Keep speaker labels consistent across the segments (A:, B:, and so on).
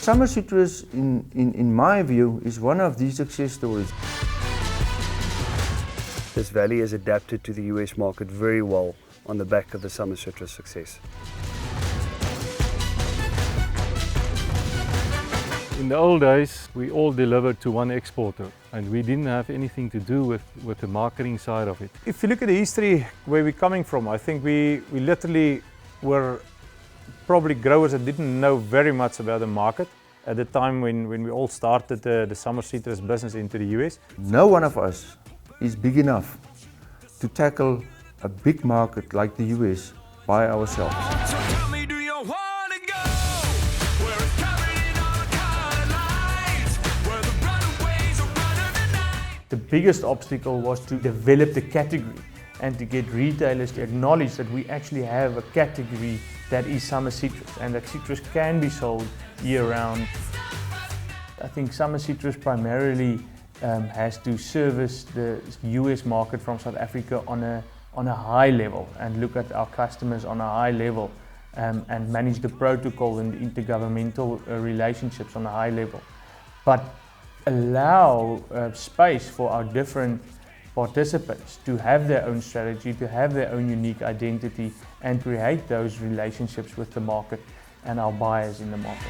A: Summer Citrus, in my view, is one of these success stories.
B: This valley has adapted to the US market very well on the back of the Summer Citrus success.
C: In the old days, we all delivered to one exporter and we didn't have anything to do with the marketing side of it.
D: If you look at the history where we're coming from, I think we literally were probably growers that didn't know very much about the market at the time when we all started the Summer Citrus business into the US.
A: No one of us is big enough to tackle a big market like the US by ourselves.
E: The biggest obstacle was to develop the category and to get retailers to acknowledge that we actually have a category that is summer citrus and that citrus can be sold year-round. I think Summer Citrus primarily has to service the US market from South Africa on a high level and look at our customers on a high level and manage the protocol and the intergovernmental relationships on a high level. But allow space for our different participants to have their own strategy, to have their own unique identity and create those relationships with the market and our buyers in the market.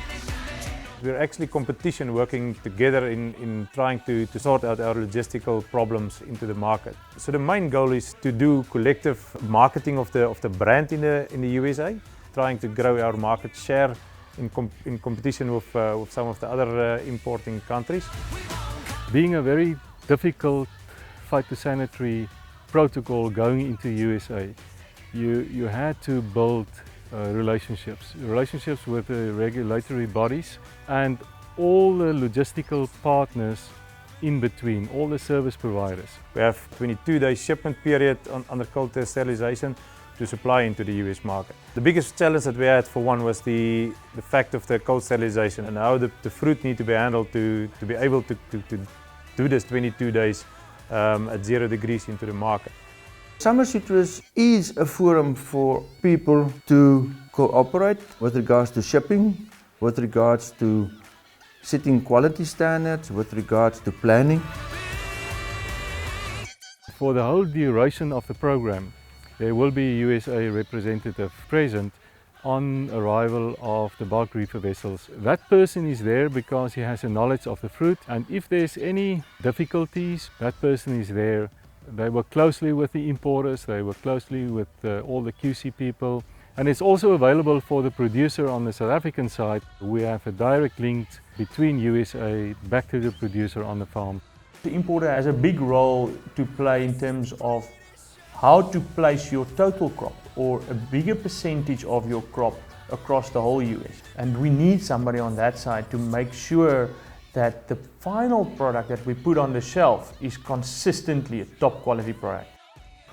D: We're actually competition working together in trying to sort out our logistical problems into the market. So the main goal is to do collective marketing of the brand in the USA, trying to grow our market share in competition with some of the other importing countries.
C: Being a very difficult phytosanitary protocol going into USA, you had to build relationships with the regulatory bodies and all the logistical partners in between, all the service providers.
D: We have 22-day shipment period under cold test sterilization to supply into the US market. The biggest challenge that we had for one was the fact of the cold sterilization and how the fruit need to be handled to be able to do this 22 days at 0 degrees into the market.
A: Summer Citrus is a forum for people to cooperate with regards to shipping, with regards to setting quality standards, with regards to planning.
C: For the whole duration of the program, there will be a USA representative present on arrival of the bulk reefer vessels. That person is there because he has a knowledge of the fruit, and if there's any difficulties, that person is there. They work closely with the importers, they work closely with all the QC people, and it's also available for the producer on the South African side. We have a direct link between USA back to the producer on the farm.
E: The importer has a big role to play in terms of how to place your total crop or a bigger percentage of your crop across the whole US. And we need somebody on that side to make sure that the final product that we put on the shelf is consistently a top quality product.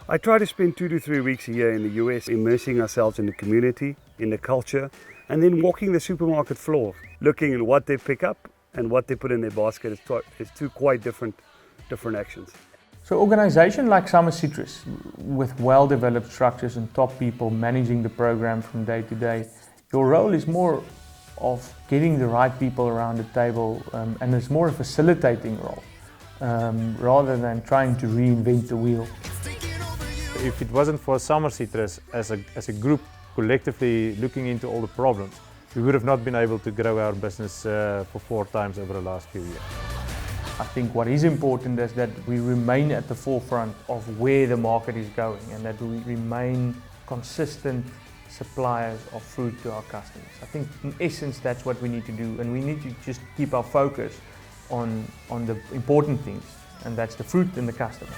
B: I try to spend 2 to 3 weeks a year in the US immersing ourselves in the community, in the culture, and then walking the supermarket floor, looking at what they pick up and what they put in their basket is two quite different actions.
E: So organization like Summer Citrus, with well-developed structures and top people managing the program from day to day, your role is more of getting the right people around the table and it's more a facilitating role rather than trying to reinvent the wheel.
D: If it wasn't for Summer Citrus as a group collectively looking into all the problems, we would have not been able to grow our business for 4 times over the last few years.
E: I think what is important is that we remain at the forefront of where the market is going and that we remain consistent suppliers of fruit to our customers. I think in essence that's what we need to do, and we need to just keep our focus on the important things, and that's the fruit and the customer.